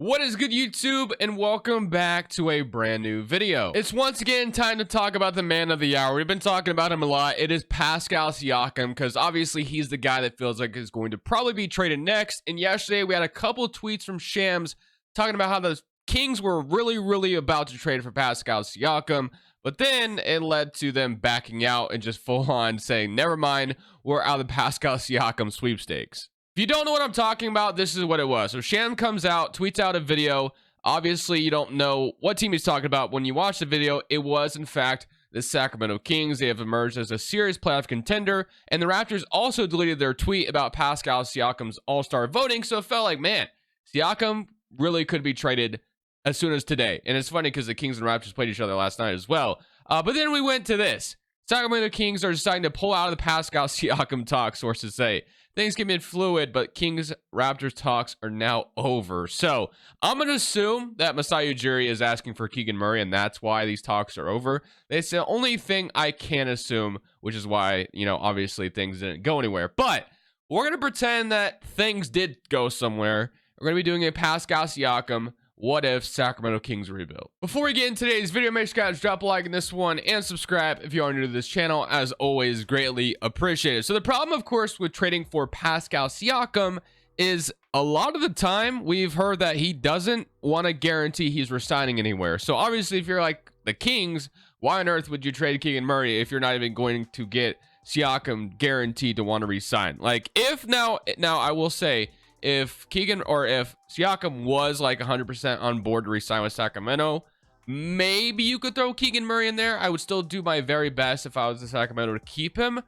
What is good, YouTube, and welcome back to a brand new video. It's once again time to talk about the man of the hour. We've been talking about him a lot. It is Pascal Siakam, because obviously he's the guy that feels like is going to probably be traded next. And yesterday we had a couple tweets from Shams talking about how the Kings were really about to trade for Pascal Siakam, but then it led to them backing out and just full on saying, never mind, we're out of the Pascal Siakam sweepstakes. If you don't know what I'm talking about, this is what it was. So Sham comes out, tweets out a video. Obviously, you don't know what team he's talking about. When you watch the video, it was, in fact, the Sacramento Kings. They have emerged as a serious playoff contender. And the Raptors also deleted their tweet about Pascal Siakam's all-star voting. So it felt like, man, Siakam really could be traded as soon as today. And it's funny because the Kings and Raptors played each other last night as well. But then we went to this. Sacramento Kings are deciding to pull out of the Pascal Siakam talk, sources say. Things can be fluid, but Kings-Raptors talks are now over. So I'm going to assume that Masai Ujiri is asking for Keegan Murray, and that's why these talks are over. It's the only thing I can assume, which is why, obviously things didn't go anywhere. But we're going to pretend that things did go somewhere. We're going to be doing a Pascal Siakam what if Sacramento Kings Rebuild. Before we get into today's video, make sure you guys drop a like on this one and subscribe if you are new to this channel. As always, greatly appreciated. So the problem, of course, with trading for Pascal Siakam is a lot of the time we've heard that he doesn't want to guarantee he's resigning anywhere. So obviously, if you're like the Kings, why on earth would you trade Keegan Murray if you're not even going to get Siakam guaranteed to want to resign? Like, if now I will say, if Keegan or if Siakam was like 100% on board to resign with Sacramento, maybe you could throw Keegan Murray in there. I would still do my very best if I was the Sacramento to keep him.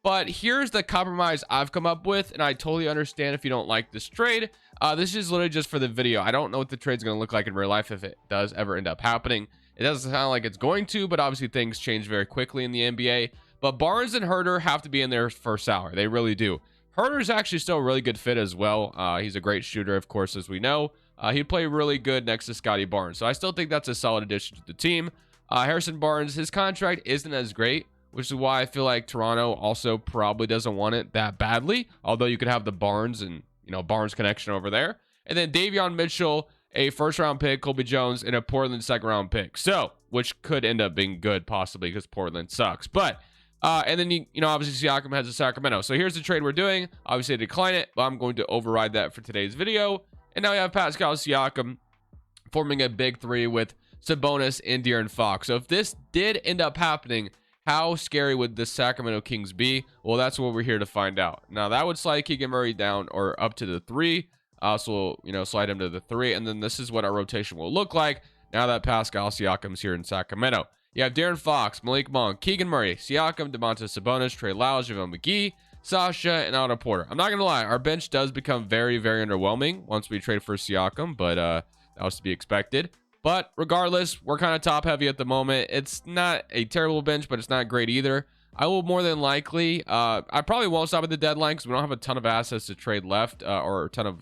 But here's the compromise I've come up with, and I totally understand if you don't like this trade. This is literally just for the video. I don't know what the trade's going to look like in real life if it does ever end up happening. It doesn't sound like it's going to, but obviously things change very quickly in the NBA. But Barnes and Herter have to be in there for salary. They really do. Herter's actually still a really good fit as well. He's a great shooter, of course, as we know. He'd play really good next to Scotty Barnes. So I still think that's a solid addition to the team. Harrison Barnes, his contract isn't as great, which is why I feel like Toronto also probably doesn't want it that badly. Although you could have the Barnes and, Barnes connection over there. And then Davion Mitchell, a first-round pick, Colby Jones, and a Portland second-round pick. So, which could end up being good, possibly, because Portland sucks. But and then, obviously Siakam has a Sacramento. So here's the trade we're doing. Obviously I decline it, but I'm going to override that for today's video. And now we have Pascal Siakam forming a big three with Sabonis and De'Aaron Fox. So if this did end up happening, how scary would the Sacramento Kings be? Well, that's what we're here to find out. Now that would slide Keegan Murray down or up to the 3. So, slide him to the 3. And then this is what our rotation will look like now that Pascal Siakam's here in Sacramento. You have De'Aaron Fox, Malik Monk, Keegan Murray, Siakam, Domantas Sabonis, Trey Lyles, JaVale McGee, Sasha, and Otto Porter. I'm not going to lie, our bench does become very underwhelming once we trade for Siakam, but that was to be expected. But regardless, we're kind of top heavy at the moment. It's not a terrible bench, but it's not great either. I will more than likely, I probably won't stop at the deadline because we don't have a ton of assets to trade left, or a ton of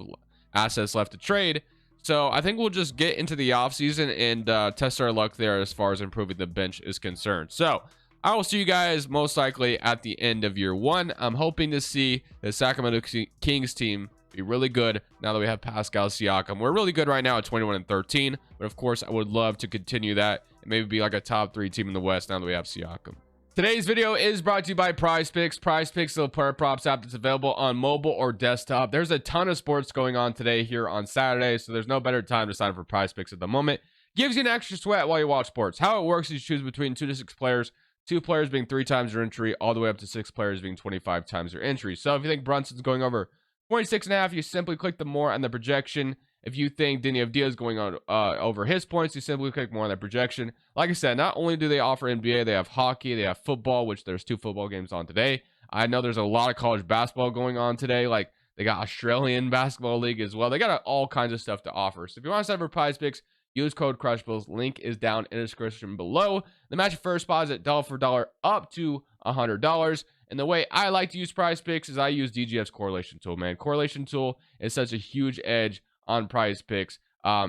assets left to trade. So I think we'll just get into the offseason and test our luck there as far as improving the bench is concerned. So I will see you guys most likely at the end of year 1. I'm hoping to see the Sacramento Kings team be really good now that we have Pascal Siakam. We're really good right now at 21-13, but of course I would love to continue that and maybe be like a top 3 team in the West now that we have Siakam. Today's video is brought to you by PrizePicks. PrizePicks is a player props app that's available on mobile or desktop. There's a ton of sports going on today here on Saturday, so there's no better time to sign up for PrizePicks at the moment. Gives you an extra sweat while you watch sports. How it works is you choose between 2 to 6 players, 2 players being 3 times your entry, all the way up to 6 players being 25 times your entry. So if you think Brunson's going over 26.5, you simply click the more on the projection. If you think Deni Avdija is going on over his points, you simply click more on that projection. Like I said, not only do they offer NBA, they have hockey, they have football, which there's 2 football games on today. I know there's a lot of college basketball going on today. Like they got Australian Basketball League as well. They got all kinds of stuff to offer. So if you want to sign up for PrizePicks, use code Crushables. Link is down in the description below. The match at first spot is at dollar for dollar up to $100. And the way I like to use PrizePicks is I use DGF's correlation tool, man. Correlation tool is such a huge edge on PrizePicks.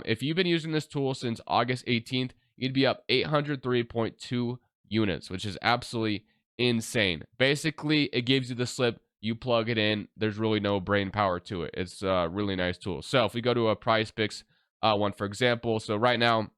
If you've been using this tool since August 18th, you'd be up 803.2 units, which is absolutely insane. Basically, it gives you the slip. You plug it in. There's really no brain power to it. It's a really nice tool. So if we go to a PrizePicks one, for example. So right now,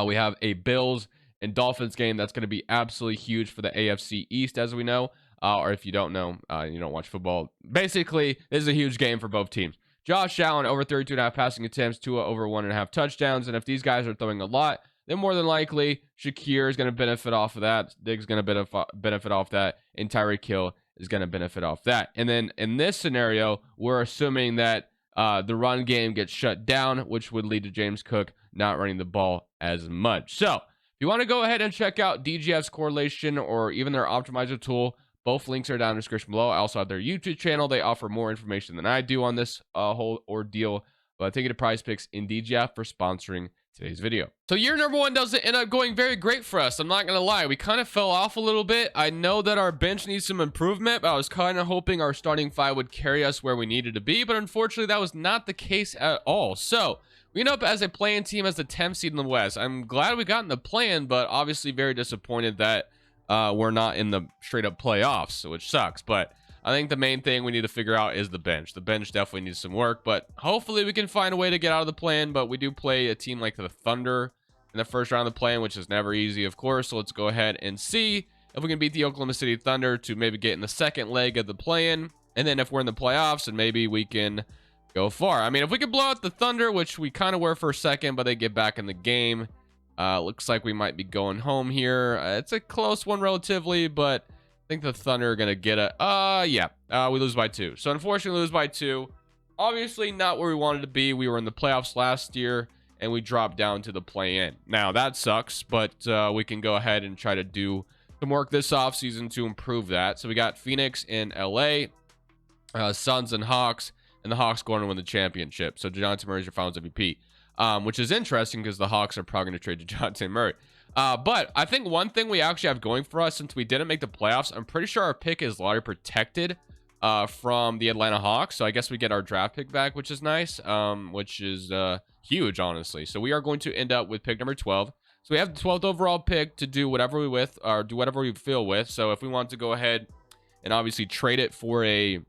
we have a Bills and Dolphins game that's going to be absolutely huge for the AFC East, as we know. Or if you don't know, you don't watch football. Basically, this is a huge game for both teams. Josh Allen over 32.5 passing attempts, Tua over 1.5 touchdowns. And if these guys are throwing a lot, then more than likely Shakir is going to benefit off of that. Diggs is going to benefit off that. And Tyreek Hill is going to benefit off that. And then in this scenario, we're assuming that the run game gets shut down, which would lead to James Cook not running the ball as much. So if you want to go ahead and check out DGF's correlation or even their optimizer tool, both links are down in the description below. I also have their YouTube channel. They offer more information than I do on this whole ordeal. But thank you to Prize Picks and DGF for sponsoring today's video. So year number 1 doesn't end up going very great for us. I'm not going to lie. We kind of fell off a little bit. I know that our bench needs some improvement, but I was kind of hoping our starting 5 would carry us where we needed to be. But unfortunately, that was not the case at all. So we end up as a play-in team as the 10th seed in the West. I'm glad we got in the play-in, but obviously very disappointed that we're not in the straight-up playoffs, which sucks. But I think the main thing we need to figure out is the bench. The bench definitely needs some work, but hopefully we can find a way to get out of the play-in. But we do play a team like the Thunder in the first round of the play-in, which is never easy, of course. So let's go ahead and see if we can beat the Oklahoma City Thunder to maybe get in the second leg of the play-in. And then if we're in the playoffs, and maybe we can go far. I mean, if we could blow out the Thunder, which we kind of were for a second, but they get back in the game, looks like we might be going home here. It's a close one relatively, but I think the Thunder are going to get it. We lose by 2. So unfortunately, lose by 2. Obviously not where we wanted to be. We were in the playoffs last year, and we dropped down to the play-in. Now, that sucks, but we can go ahead and try to do some work this offseason to improve that. So we got Phoenix and LA, Suns and Hawks, and the Hawks going to win the championship. So DeJounte Murray is your finals MVP, which is interesting because the Hawks are probably going to trade DeJounte Murray. But I think one thing we actually have going for us, since we didn't make the playoffs, I'm pretty sure our pick is lottery protected from the Atlanta Hawks. So I guess we get our draft pick back, which is nice, which is huge, honestly. So we are going to end up with pick number 12. So we have the 12th overall pick to do whatever we with, or do whatever we feel with. So if we want to go ahead and obviously trade it for a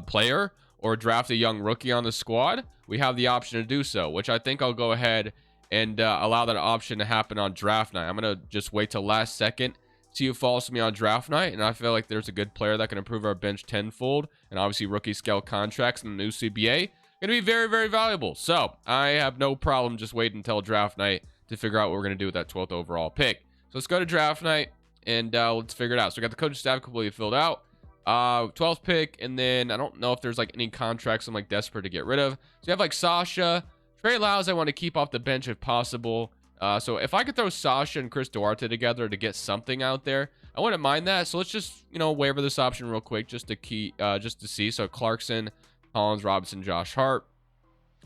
player or draft a young rookie on the squad, we have the option to do so, which I think I'll go ahead and allow that option to happen on draft night. I'm going to just wait till last second, see who falls to me on draft night, and I feel like there's a good player that can improve our bench tenfold, and obviously rookie scale contracts in the new CBA going to be very, very valuable. So I have no problem just waiting until draft night to figure out what we're going to do with that 12th overall pick. So let's go to draft night, and let's figure it out. So we got the coaching staff completely filled out. 12th pick, and then I don't know if there's like any contracts I'm like desperate to get rid of. So you have like Sasha, Trey Lyles I want to keep off the bench if possible. So if I could throw Sasha and Chris Duarte together to get something out there, I wouldn't mind that. So let's just, waiver this option real quick just to see. So Clarkson, Collins, Robinson, Josh Hart.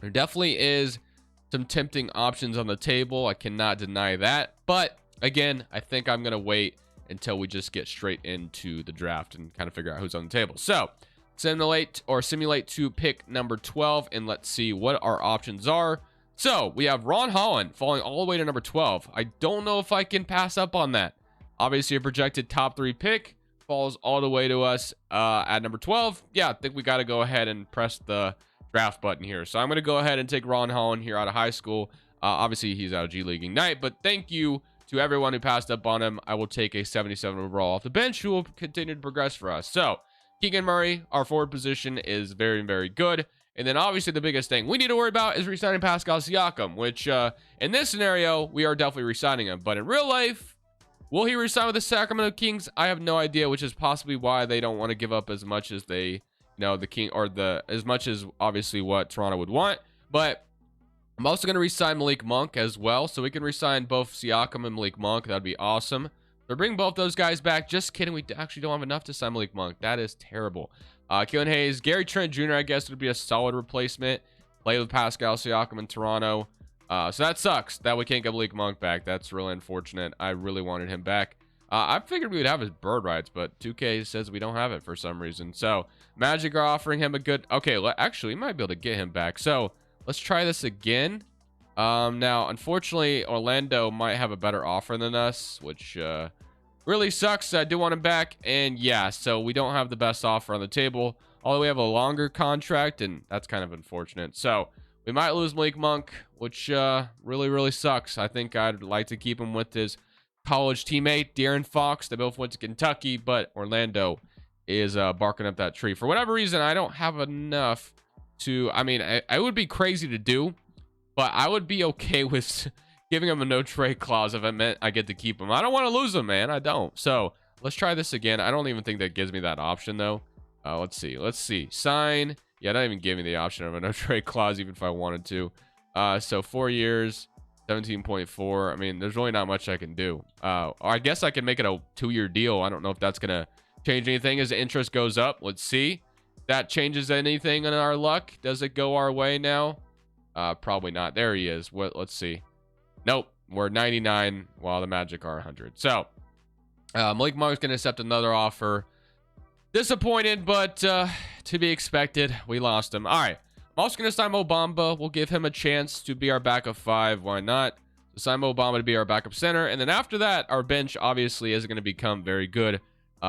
There definitely is some tempting options on the table. I cannot deny that. But again, I think I'm going to wait until we just get straight into the draft and kind of figure out who's on the table. So simulate to pick number 12, and let's see what our options are. So we have Ron Holland falling all the way to number 12. I don't know if I can pass up on that. Obviously a projected top 3 pick falls all the way to us at number 12. Yeah, I think we got to go ahead and press the draft button here. So I'm going to go ahead and take Ron Holland here out of high school. Obviously he's out of G League Ignite, but thank you to everyone who passed up on him. I will take a 77 overall off the bench who will continue to progress for us. So Keegan Murray, our forward position, is very, very good. And then obviously the biggest thing we need to worry about is re-signing Pascal Siakam, which in this scenario, we are definitely re-signing him. But in real life, will he re-sign with the Sacramento Kings? I have no idea, which is possibly why they don't want to give up as much as they, as much as obviously what Toronto would want. But I'm also going to re-sign Malik Monk as well, so we can re-sign both Siakam and Malik Monk. That'd be awesome. So bring both those guys back. Just kidding. We actually don't have enough to sign Malik Monk. That is terrible. Keelan Hayes, Gary Trent Jr., I guess, would be a solid replacement. Play with Pascal Siakam in Toronto. So that sucks that we can't get Malik Monk back. That's really unfortunate. I really wanted him back. I figured we would have his bird rights, but 2K says we don't have it for some reason. So Magic are offering him a good... Okay, actually, we might be able to get him back. So let's try this again. Now, unfortunately, Orlando might have a better offer than us, which really sucks. I do want him back. And yeah, so we don't have the best offer on the table. Although we have a longer contract, and that's kind of unfortunate. So We might lose Malik Monk, which really sucks. I think I'd like to keep him with his college teammate, De'Aaron Fox. They both went to Kentucky, but Orlando is barking up that tree. For whatever reason, I don't have enough to... I mean, I would be crazy to do, but I would be okay with giving him a no-trade clause if it meant I get to keep him. I don't want to lose him, man. I don't. So, let's try this again. I don't even think that gives me that option, though. Let's see. Sign... Yeah, not even give me the option of a no-trade clause, even if I wanted to. So 4 years, 17.4. I mean, there's really not much I can do. I guess I can make it a 2-year deal. I don't know if that's going to change anything as the interest goes up. Let's see. That changes anything in our luck. Does it go our way now? Probably not. There he is. Let's see. Nope. We're 99 while the Magic are 100. So, Malik Monk's going to accept another offer. Disappointed, but to be expected. We lost him. All right. I'm also going to sign Mo Bamba. We'll give him a chance to be our backup 5. Why not? So sign Mo Bamba to be our backup center. And then after that, our bench obviously isn't going to become very good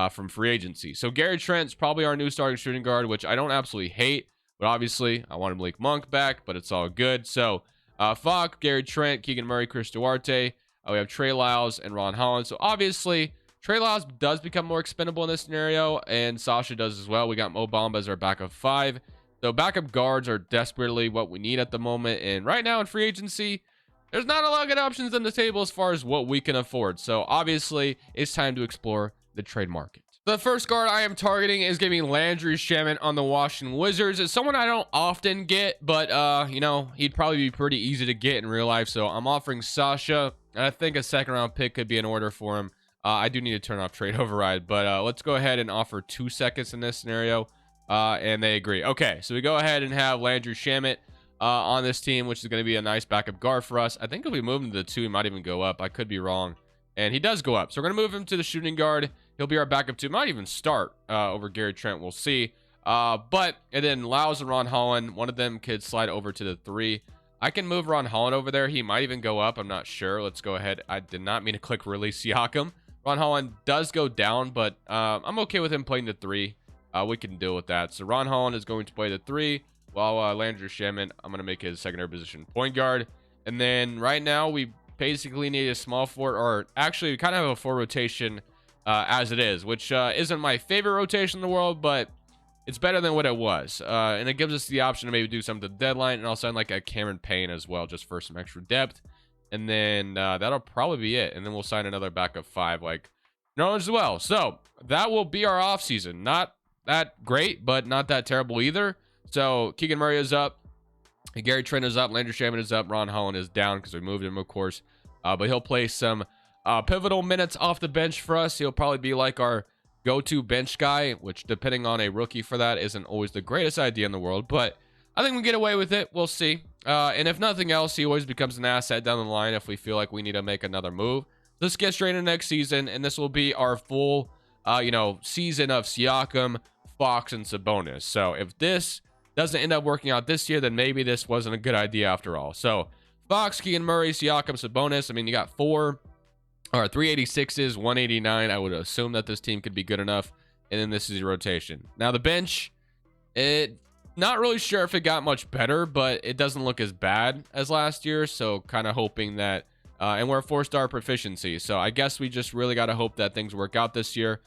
from free agency. So Gary Trent's probably our new starting shooting guard, which I don't absolutely hate. But obviously, I wanted Malik Monk back, but it's all good. So Fox, Gary Trent, Keegan Murray, Chris Duarte. We have Trey Lyles and Ron Holland. So obviously... Trey Lyles does become more expendable in this scenario, and Sasha does as well. We got Mo Bamba as our backup 5. So backup guards are desperately what we need at the moment. And right now in free agency, there's not a lot of good options on the table as far as what we can afford. So obviously, it's time to explore the trade market. The first guard I am targeting is going to be Landry Shamet on the Washington Wizards. It's someone I don't often get, but, you know, he'd probably be pretty easy to get in real life. So I'm offering Sasha, and I think a second-round pick could be in order for him. I do need to turn off trade override, but let's go ahead and offer 2 seconds in this scenario, and they agree. Okay, so we go ahead and have Landry Shamet on this team, which is going to be a nice backup guard for us. I think if we move him to the 2, he might even go up. I could be wrong, and he does go up. So we're going to move him to the shooting guard. He'll be our backup 2. Might even start over Gary Trent. We'll see. And then Lyles and Ron Holland, one of them could slide over to the 3. I can move Ron Holland over there. He might even go up. I'm not sure. Let's go ahead. I did not mean to click release Siakam. Ron Holland does go down, but I'm okay with him playing the 3. We can deal with that. So Ron Holland is going to play the 3, while Landry Shamet, I'm going to make his secondary position point guard. And then right now, we basically need a small forward, or actually, we kind of have a 4 rotation as it is, which isn't my favorite rotation in the world, but it's better than what it was. And it gives us the option to maybe do something at the deadline, and I'll sign like a Cameron Payne as well, just for some extra depth. And then that'll probably be it. And then we'll sign another backup 5 like Knowledge as well. So that will be our offseason. Not that great, but not that terrible either. So Keegan Murray is up. Gary Trent is up. Landry Shamet is up. Ron Holland is down because we moved him, of course. But he'll play some pivotal minutes off the bench for us. He'll probably be like our go-to bench guy, which depending on a rookie for that isn't always the greatest idea in the world. But I think we get away with it. We'll see. And if nothing else, he always becomes an asset down the line if we feel like we need to make another move. Let's get straight into next season, and this will be our full, season of Siakam, Fox, and Sabonis. So if this doesn't end up working out this year, then maybe this wasn't a good idea after all. So Fox, Keegan Murray, Siakam, Sabonis. I mean, you got 386s, 189. I would assume that this team could be good enough. And then this is your rotation. Now the bench, not really sure if it got much better, but it doesn't look as bad as last year. So kind of hoping that, and we're a 4-star proficiency. So I guess we just really got to hope that things work out this year.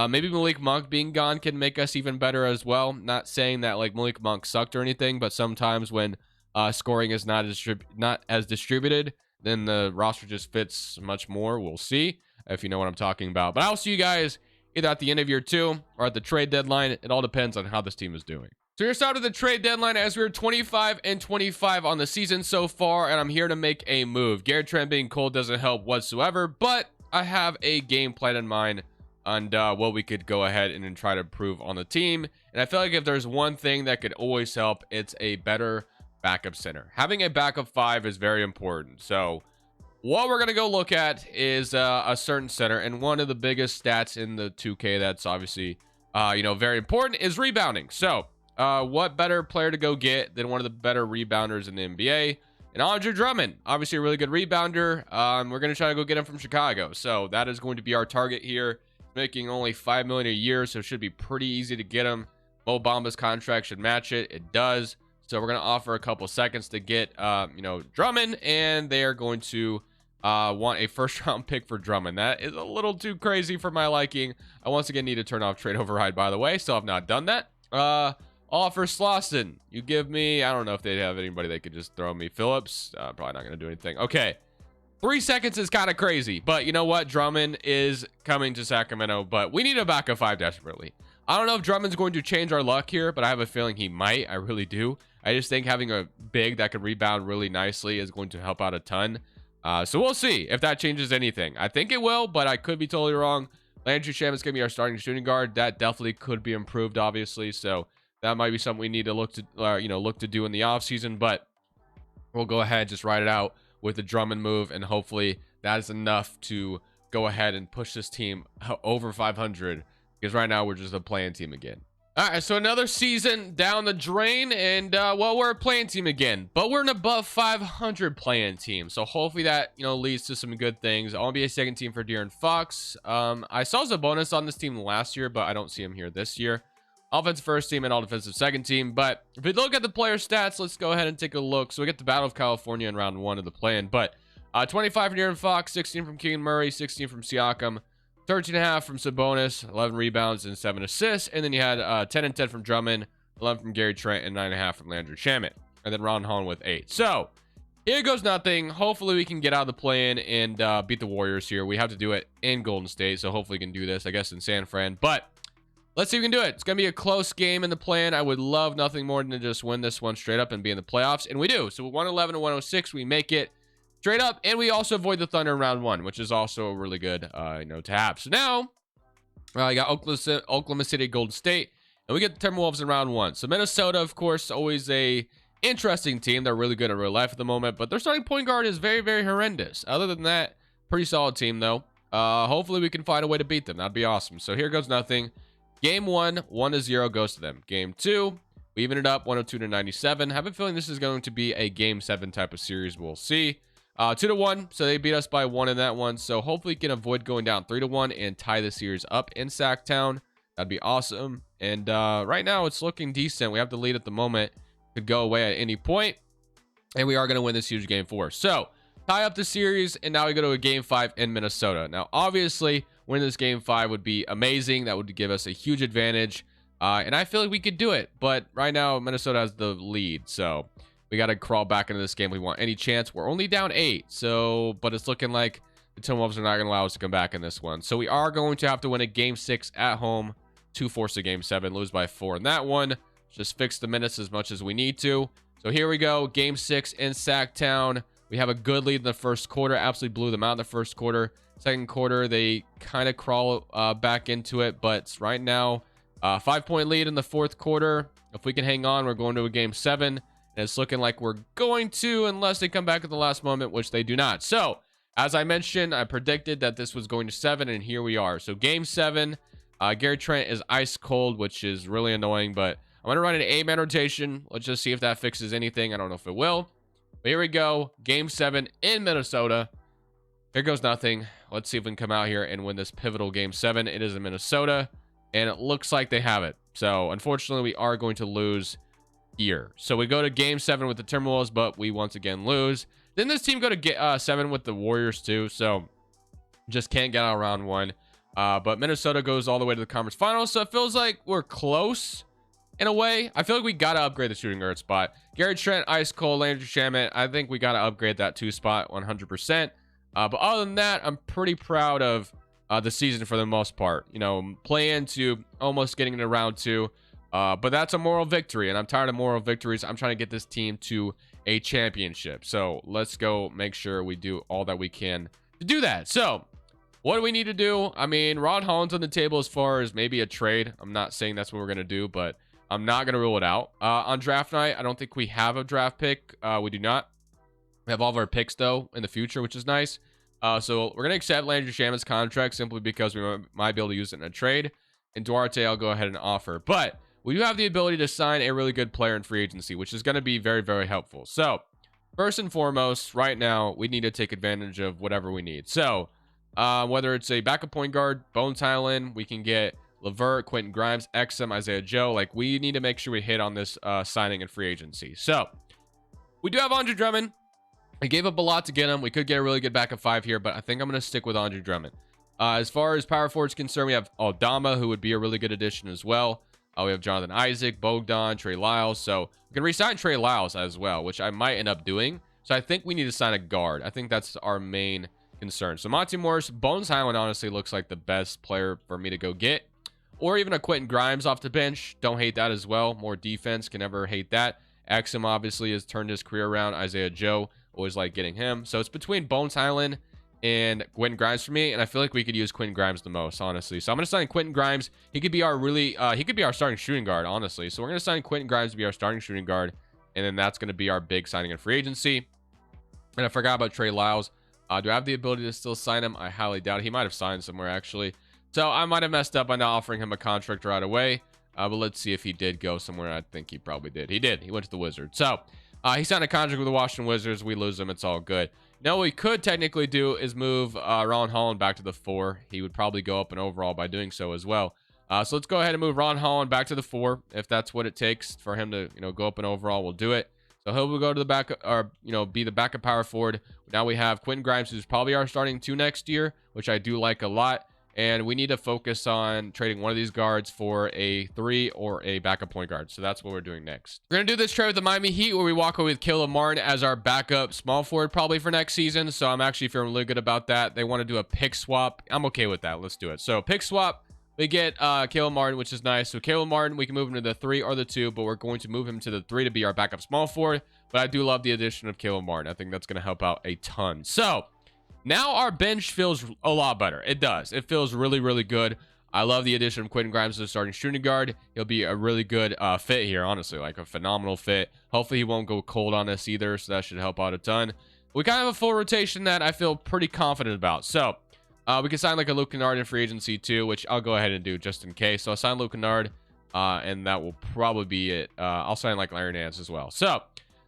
Maybe Malik Monk being gone can make us even better as well. Not saying that like Malik Monk sucked or anything, but sometimes when scoring is not as distributed, then the roster just fits much more. We'll see if you know what I'm talking about. But I'll see you guys either at the end of year 2 or at the trade deadline. It all depends on how this team is doing. So here's out of the trade deadline as we're 25-25 on the season so far, and I'm here to make a move. Gary Trent being cold doesn't help whatsoever, but I have a game plan in mind on what we could go ahead and try to improve on the team. And I feel like if there's one thing that could always help, it's a better backup center. Having a backup 5 is very important. So what we're going to go look at is a certain center, and one of the biggest stats in the 2K that's obviously very important is rebounding. So what better player to go get than one of the better rebounders in the NBA? And Andre Drummond, obviously a really good rebounder. We're going to try to go get him from Chicago. So that is going to be our target here. Making only $5 million a year, so it should be pretty easy to get him. Mo Bamba's contract should match it. It does. So we're going to offer a couple seconds to get, Drummond, and they are going to want a first round pick for Drummond. That is a little too crazy for my liking. I once again need to turn off trade override, by the way. Still have not done that. Offer Slauson. You give me, I don't know if they'd have anybody they could just throw me. Phillips, probably not going to do anything. Okay. 3 seconds is kind of crazy, but you know what? Drummond is coming to Sacramento, but we need a backup 5 desperately. I don't know if Drummond's going to change our luck here, but I have a feeling he might. I really do. I just think having a big that can rebound really nicely is going to help out a ton. So we'll see if that changes anything. I think it will, but I could be totally wrong. Landry Shamit's going to be our starting shooting guard. That definitely could be improved, obviously. So that might be something we need to look to, look to do in the offseason. But we'll go ahead, just ride it out with the Drummond move, and hopefully that is enough to go ahead and push this team over 500. Because right now we're just a playing team again. All right, so another season down the drain, and well, we're a playing team again, but we're an above 500 playing team. So hopefully that leads to some good things. I'll be a second team for De'Aaron Fox. I saw Sabonis on this team last year, but I don't see him here this year. Offensive first team and all defensive second team. But if we look at the player stats, let's go ahead and take a look. So we get the Battle of California in round 1 of the play-in, but 25 from De'Aaron Fox, 16 from Keegan Murray, 16 from Siakam. 13.5 from Sabonis, 11 rebounds and 7 assists, and then you had 10 and 10 from Drummond, 11 from Gary Trent, and 9.5 from Landry Shamet, and then Ron Holland with 8. So here goes nothing. Hopefully we can get out of the play-in and beat the Warriors here. We have to do it in Golden State, so hopefully we can do this, I guess, in San Fran. But let's see if we can do it. It's gonna be a close game in the play-in. I would love nothing more than to just win this one straight up and be in the playoffs, and we do. So 111 to 106, we make it straight up, and we also avoid the Thunder in round 1, which is also really good, to have. So now, I got Oklahoma City, Golden State, and we get the Timberwolves in round 1. So Minnesota, of course, always a interesting team. They're really good in real life at the moment, but their starting point guard is very, very horrendous. Other than that, pretty solid team, though. Hopefully we can find a way to beat them. That'd be awesome. So here goes nothing. Game 1, 1-0 goes to them. Game 2, we even it up, 102 to 97. I have a feeling this is going to be a Game 7 type of series. We'll see. 2-1, so they beat us by 1 in that one. So hopefully we can avoid going down 3-1 and tie the series up in Sacktown. That'd be awesome. And right now it's looking decent. We have the lead at the moment. Could go away at any point, and we are going to win this huge Game 4. So tie up the series, and now we go to a Game 5 in Minnesota. Now obviously winning this Game 5 would be amazing. That would give us a huge advantage, and I feel like we could do it. But right now Minnesota has the lead, so we got to crawl back into this game. We want any chance. We're only down 8. So, but it's looking like the Timberwolves are not going to allow us to come back in this one. So we are going to have to win a Game 6 at home to force a Game 7, lose by 4 in that one. Just fix the minutes as much as we need to. So here we go. Game 6 in Sacktown. We have a good lead in the first quarter. Absolutely blew them out in the first quarter. Second quarter, they kind of crawl back into it. But right now, 5-point lead in the fourth quarter. If we can hang on, we're going to a Game 7. And it's looking like we're going to, unless they come back at the last moment, which they do not. So, as I mentioned, I predicted that this was going to 7, and here we are. So, Game 7, Gary Trent is ice cold, which is really annoying, but I'm going to run an 8-man rotation. Let's just see if that fixes anything. I don't know if it will. But here we go. Game 7 in Minnesota. Here goes nothing. Let's see if we can come out here and win this pivotal Game 7. It is in Minnesota, and it looks like they have it. So, unfortunately, we are going to lose here. So we go to Game 7 with the Timberwolves, but we once again lose. Then this team go to get 7 with the Warriors too, so just can't get out of round 1. But Minnesota goes all the way to the conference finals, so it feels like we're close in a way. I feel like we got to upgrade the shooting guard spot. Gary Trent, ice cold, Landry Shamet. I think we got to upgrade that 2 spot 100%. But other than that, I'm pretty proud of the season for the most part. Playing to almost getting into round 2. But that's a moral victory, and I'm tired of moral victories. I'm trying to get this team to a championship. So let's go make sure we do all that we can to do that. So what do we need to do? I mean, Ron Holland's on the table as far as maybe a trade. I'm not saying that's what we're going to do, but I'm not going to rule it out. On draft night, I don't think we have a draft pick. We do not. We have all of our picks, though, in the future, which is nice. So we're going to accept Landry Shamet's contract simply because we might be able to use it in a trade. And Duarte, I'll go ahead and offer. But we do have the ability to sign a really good player in free agency, which is going to be very, very helpful. So, first and foremost, right now, we need to take advantage of whatever we need. So, whether it's a backup point guard, Bones Highland, we can get LeVert, Quentin Grimes, Exum, Isaiah Joe. Like, we need to make sure we hit on this signing and free agency. So we do have Andre Drummond. I gave up a lot to get him. We could get a really good backup 5 here, but I think I'm going to stick with Andre Drummond. As far as power forward is concerned, we have Aldama, who would be a really good addition as well. We have Jonathan Isaac, Bogdan, Trey Lyles. So we can re-sign Trey Lyles as well, which I might end up doing. So I think we need to sign a guard. I think that's our main concern. So Monty Morris, Bones Highland honestly looks like the best player for me to go get. Or even a Quentin Grimes off the bench. Don't hate that as well. More defense. Can never hate that. Exum obviously has turned his career around. Isaiah Joe, always like getting him. So it's between Bones Highland and Quentin Grimes for me, and I feel like we could use Quentin Grimes the most, honestly. So I'm going to sign Quentin Grimes. He could be our he could be our starting shooting guard, honestly. So we're going to sign Quentin Grimes to be our starting shooting guard, and then that's going to be our big signing in free agency. And I forgot about Trey Lyles. Do I have the ability to still sign him? I highly doubt it. He might have signed somewhere, actually. So I might have messed up by not offering him a contract right away. But let's see if he did go somewhere. I think he probably did. He did. He went to the Wizards. So he signed a contract with the Washington Wizards. We lose him. It's all good. Now, what we could technically do is move Ron Holland back to the 4. He would probably go up in overall by doing so as well. So let's go ahead and move Ron Holland back to the 4. If that's what it takes for him to, go up in overall, we'll do it. So he'll go to the back, or, be the backup power forward. Now we have Quentin Grimes, who's probably our starting 2 next year, which I do like a lot. And we need to focus on trading one of these guards for a 3 or a backup point guard. So that's what we're doing next. We're going to do this trade with the Miami Heat, where we walk away with Caleb Martin as our backup small forward probably for next season. So I'm actually feeling really good about that. They want to do a pick swap. I'm okay with that. Let's do it. So pick swap, we get Caleb Martin, which is nice. So Caleb Martin, we can move him to the 3 or the 2, but we're going to move him to the 3 to be our backup small forward. But I do love the addition of Caleb Martin. I think that's going to help out a ton. So now our bench feels a lot better. It does. It feels really, really good. I love the addition of Quentin Grimes as a starting shooting guard. He'll be a really good fit here, honestly, like a phenomenal fit. Hopefully he won't go cold on us either, so that should help out a ton. We kind of have a full rotation that I feel pretty confident about. So we can sign like a Luke Kennard in free agency too, which I'll go ahead and do just in case. So I'll sign Luke Kennard, and that will probably be it. I'll sign like Larry Nance as well. So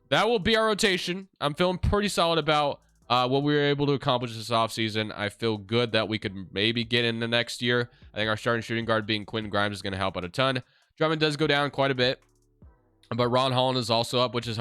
that will be our rotation. I'm feeling pretty solid about what we were able to accomplish this offseason. I feel good that we could maybe get into next year. I think our starting shooting guard being Quentin Grimes is going to help out a ton. Drummond does go down quite a bit, but Ron Holland is also up, which is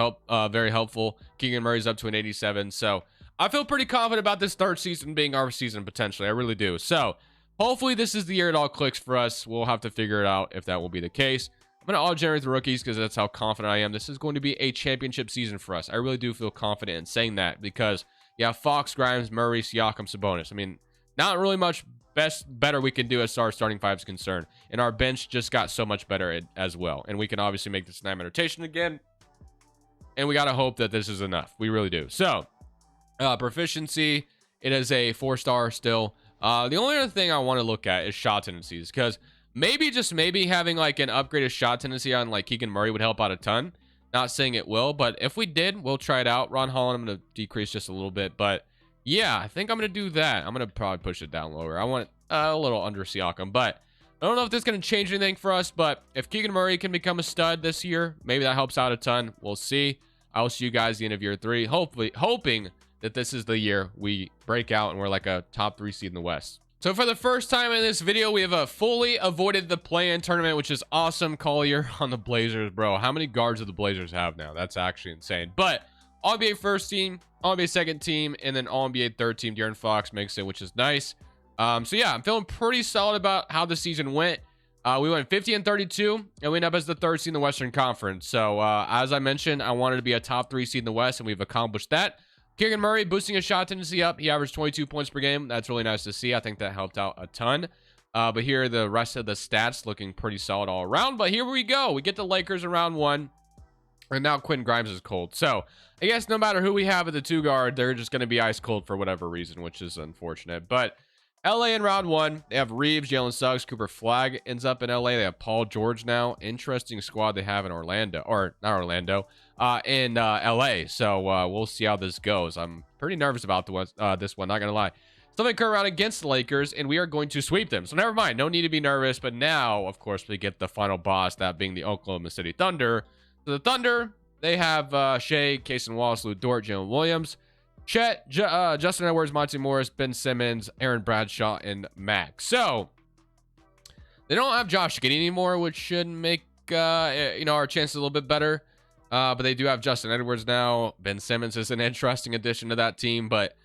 very helpful. Keegan Murray's up to an 87. So I feel pretty confident about this third season being our season potentially. I really do. So hopefully this is the year it all clicks for us. We'll have to figure it out if that will be the case. I'm going to auto-generate the rookies because that's how confident I am. This is going to be a championship season for us. I really do feel confident in saying that because you have Fox, Grimes, Murray, Siakam, Sabonis. I mean, not really much better we can do as far as starting 5 is concerned. And our bench just got so much better as well. And we can obviously make this 9-man rotation again. And we got to hope that this is enough. We really do. So, proficiency, it is a 4-star still. The only other thing I want to look at is shot tendencies. Because maybe, just maybe, having like an upgraded shot tendency on like Keegan Murray would help out a ton. Not saying it will, but if we did, we'll try it out. Ron Holland, I'm going to decrease just a little bit, but yeah, I think I'm going to do that. I'm going to probably push it down lower. I want it a little under Siakam, but I don't know if this is going to change anything for us, but if Keegan Murray can become a stud this year, maybe that helps out a ton. We'll see. I'll see you guys at the end of year 3, hopefully, hoping that this is the year we break out and we're like a top 3 seed in the West. So for the first time in this video, we have fully avoided the play-in tournament, which is awesome. Collier on the Blazers, bro. How many guards do the Blazers have now? That's actually insane. But All-NBA first team, All-NBA second team, and then All-NBA third team. De'Aaron Fox makes it, which is nice. So yeah, I'm feeling pretty solid about how the season went. We went 50-32, and we end up as the 3rd seed in the Western Conference. So as I mentioned, I wanted to be a top 3 seed in the West, and we've accomplished that. Keegan Murray boosting his shot tendency up. He averaged 22 points per game. That's really nice to see. I think that helped out a ton. But here are the rest of the stats looking pretty solid all around. But here we go. We get the Lakers in round 1. And now Quentin Grimes is cold. So I guess no matter who we have at the 2 guard, they're just going to be ice cold for whatever reason, which is unfortunate. But LA in round 1, they have Reeves, Jalen Suggs, Cooper Flagg ends up in LA. They have Paul George now. Interesting squad they have in Orlando, or not Orlando, in LA. So we'll see how this goes. I'm pretty nervous about this one, not gonna lie. Stephen Curry out against the Lakers, and we are going to sweep them. So never mind, no need to be nervous. But now, of course, we get the final boss, that being the Oklahoma City Thunder. So the Thunder, they have Shea, Cason Wallace, Lou Dort, Jalen Williams, Chet, Justin Edwards, Monty Morris, Ben Simmons, Aaron Bradshaw, and Max. So They don't have Josh Giddey anymore, which should make our chances a little bit better. But they do have Justin Edwards now. Ben Simmons is an interesting addition to that team. But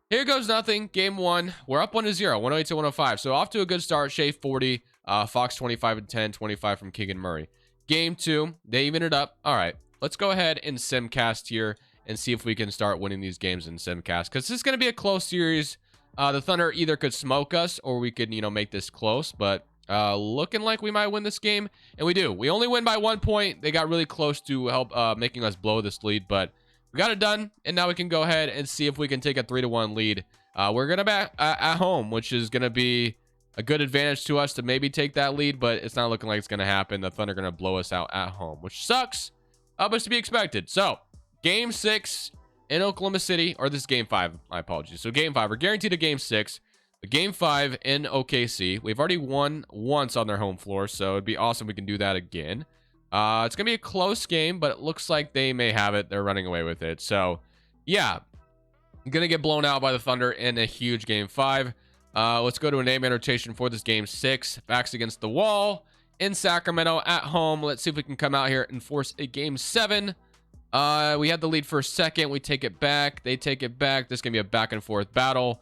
here goes nothing. Game 1. We're up 1-0, 108 to 105. So off to a good start. Shea 40, Fox 25 and 10, 25 from Keegan Murray. Game 2, they even it up. All right, let's go ahead and simcast here and see if we can start winning these games in simcast, because this is going to be a close series. The Thunder either could smoke us or we could, make this close. But looking like we might win this game, and we do. We only win by 1 point. They got really close to help making us blow this lead, but we got it done, and now we can go ahead and see if we can take a 3-1 lead. We're gonna be at home, which is gonna be a good advantage to us to maybe take that lead, but it's not looking like it's gonna happen. The Thunder are gonna blow us out at home, which sucks, but it's to be expected. So game 6 in Oklahoma City, or this is game 5, my apologies. So game 5, we're guaranteed a game 6. But game 5 in OKC, we've already won once on their home floor, so it'd be awesome if we can do that again. It's gonna be a close game, but it looks like they may have it. They're running away with it. So yeah, I'm gonna get blown out by the Thunder in a huge game 5. Let's go to a name rotation for this game 6. Backs against the wall in Sacramento at home. Let's see if we can come out here and force a game 7. We had the lead for a second. We take it back. They take it back. This is gonna be a back and forth battle.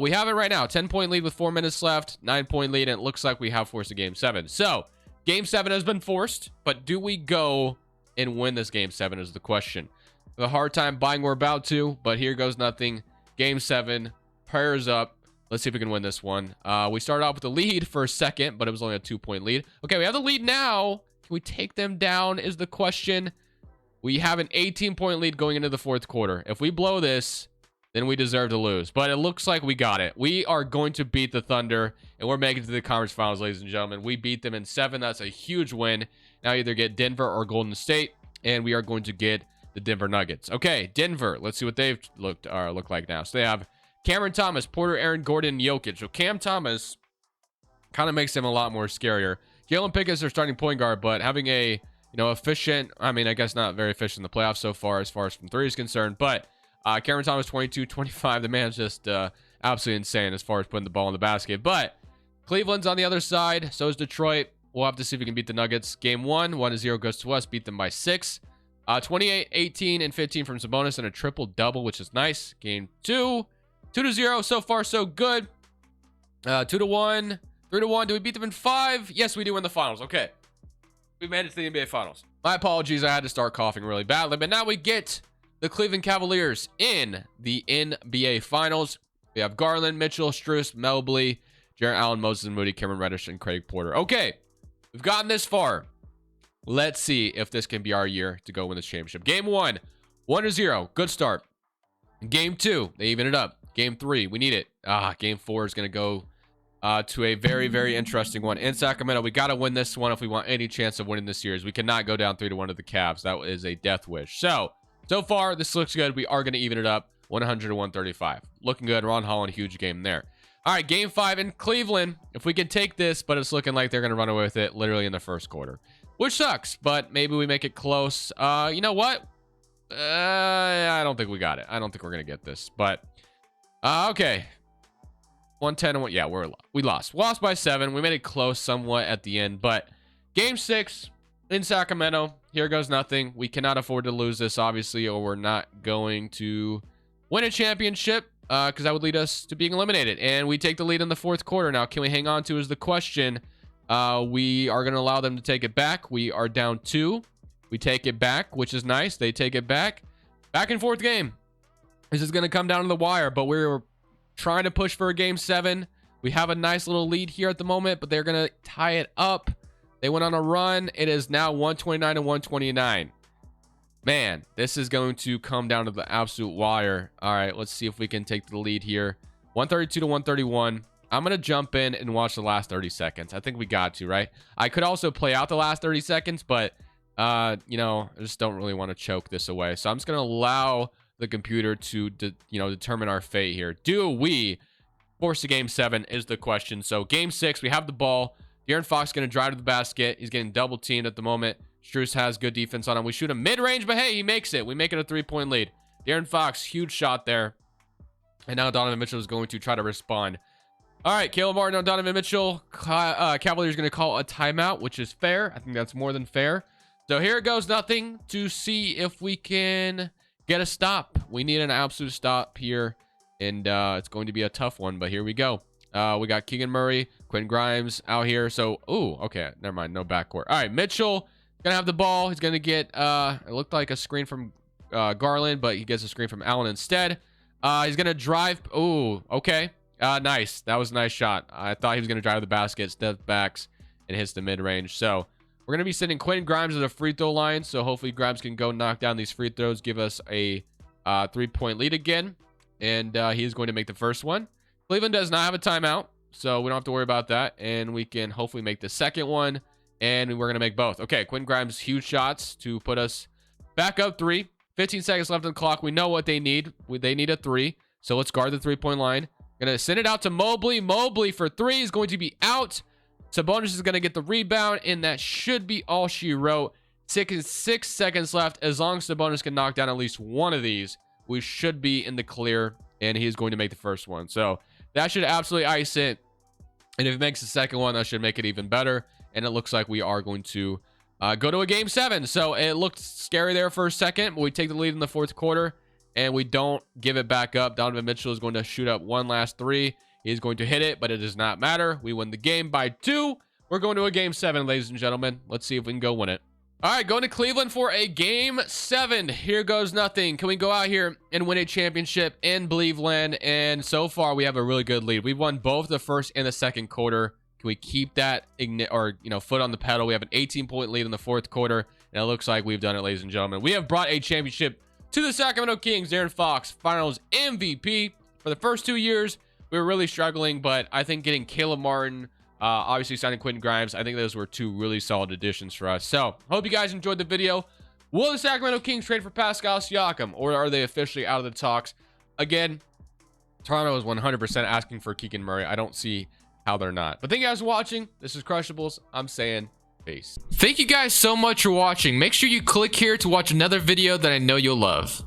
We have it right now. 10-point lead with 4 minutes left. 9-point lead, and it looks like we have forced a game 7. So game 7 has been forced, but do we go and win this game 7 is the question. I have a hard time buying we're about to, but here goes nothing. Game 7, prayers up. Let's see if we can win this one. We started off with the lead for a second, but it was only a 2-point lead. Okay, we have the lead now. Can we take them down is the question. We have an 18-point lead going into the 4th quarter. If we blow this, then we deserve to lose. But it looks like we got it. We are going to beat the Thunder, and we're making it to the conference finals, ladies and gentlemen. We beat them in 7. That's a huge win. Now either get Denver or Golden State, and we are going to get the Denver Nuggets. Okay, Denver. Let's see what they've look like now. So they have Cameron Thomas, Porter, Aaron Gordon, Jokic. So Cam Thomas kind of makes him a lot more scarier. Jalen Pickett is their starting point guard, but having a efficient, I guess not very efficient in the playoffs so far as from 3 is concerned, but Cameron Thomas 22, 25. The man's just absolutely insane as far as putting the ball in the basket. But Cleveland's on the other side. So is Detroit. We'll have to see if we can beat the Nuggets. Game 1, 1-0 goes to us. Beat them by 6. 28, 18, and 15 from Sabonis and a triple-double, which is nice. Game 2, 2-0. So far, so good. 2-1, 3-1. Do we beat them in 5? Yes, we do in the finals. Okay. We made it to the NBA Finals. My apologies. I had to start coughing really badly. But now we get the Cleveland Cavaliers in the NBA Finals. We have Garland, Mitchell, Strus, Mobley, Jarrett Allen, Moses Moody, Cameron Reddish, and Craig Porter. Okay, we've gotten this far. Let's see if this can be our year to go win this championship. Game 1, 1-0. Good start. Game 2, they even it up. Game 3, we need it. Game 4 is going to go to a very, very interesting one in Sacramento. We got to win this one if we want any chance of winning this series. We cannot go down 3-1 to the Cavs. That is a death wish. So far, this looks good. We are going to even it up 100 to 135. Looking good. Ron Holland, huge game there. All right, game 5 in Cleveland. If we can take this, but it's looking like they're going to run away with it literally in the 1st quarter, which sucks, but maybe we make it close. You know what? I don't think we got it. I don't think we're going to get this, but okay. 110 and 1. Yeah, we lost. Lost by 7. We made it close somewhat at the end, but game 6 in Sacramento. Here goes nothing. We cannot afford to lose this, obviously, or we're not going to win a championship because that would lead us to being eliminated. And we take the lead in the 4th quarter. Now, can we hang on to is the question. We are going to allow them to take it back. We are down 2. We take it back, which is nice. They take it back. Back and forth game. This is going to come down to the wire, but we're trying to push for a game 7. We have a nice little lead here at the moment, but they're going to tie it up. They went on a run. It is now 129 to 129. Man, this is going to come down to the absolute wire. All right, let's see if we can take the lead here. 132 to 131. I'm going to jump in and watch the last 30 seconds. I think we got to, right? I could also play out the last 30 seconds, but, I just don't really want to choke this away. So I'm just going to allow the computer to, determine our fate here. Do we force a game 7 is the question. So game 6, we have the ball. De'Aaron Fox going to drive to the basket. He's getting double teamed at the moment. Strus has good defense on him. We shoot him mid-range, but hey, he makes it. We make it a 3-point lead. De'Aaron Fox, huge shot there. And now Donovan Mitchell is going to try to respond. All right, Caleb Martin on Donovan Mitchell. Cavaliers going to call a timeout, which is fair. I think that's more than fair. So here it goes, nothing, to see if we can get a stop. We need an absolute stop here, and it's going to be a tough one, but here we go. We got Keegan Murray, Quinn Grimes out here. So, ooh, okay, never mind, no backcourt. All right, Mitchell gonna have the ball. He's gonna get, it looked like a screen from Garland, but he gets a screen from Allen instead. He's gonna drive. Ooh, okay. Nice. That was a nice shot. I thought he was going to drive the basket, step backs, and hits the mid-range. So we're going to be sending Quinn Grimes to the free throw line. So hopefully Grimes can go knock down these free throws, give us a 3-point lead again. And he is going to make the first one. Cleveland does not have a timeout, so we don't have to worry about that. And we can hopefully make the second one. And we're going to make both. Okay, Quinn Grimes, huge shots to put us back up 3. 15 seconds left on the clock. We know what they need. They need a 3. So let's guard the 3-point line. Gonna send it out to Mobley. Mobley for 3 is going to be out. Sabonis is gonna get the rebound, and that should be all she wrote. 6 seconds left. As long as Sabonis can knock down at least one of these, we should be in the clear, and he's going to make the first one. So that should absolutely ice it. And if it makes the second one, that should make it even better. And it looks like we are going to go to a game 7. So it looked scary there for a second, but we take the lead in the fourth quarter. And we don't give it back up. Donovan Mitchell is going to shoot up one last 3. He's going to hit it, but it does not matter. We win the game by 2. We're going to a game 7, ladies and gentlemen. Let's see if we can go win it. All right, going to Cleveland for a game 7. Here goes nothing. Can we go out here and win a championship in Cleveland? And so far, we have a really good lead. We've won both the first and the second quarter. Can we keep that foot on the pedal? We have an 18-point lead in the fourth quarter, and it looks like we've done it, ladies and gentlemen. We have brought a championship to the Sacramento Kings. Darren Fox, Finals MVP. For the first 2 years, we were really struggling, but I think getting Caleb Martin, obviously signing Quentin Grimes, I think those were 2 really solid additions for us. So, hope you guys enjoyed the video. Will the Sacramento Kings trade for Pascal Siakam, or are they officially out of the talks? Again, Toronto is 100% asking for Keegan Murray. I don't see how they're not. But thank you guys for watching. This is Crushables. I'm saying peace. Thank you guys so much for watching. Make sure you click here to watch another video that I know you'll love.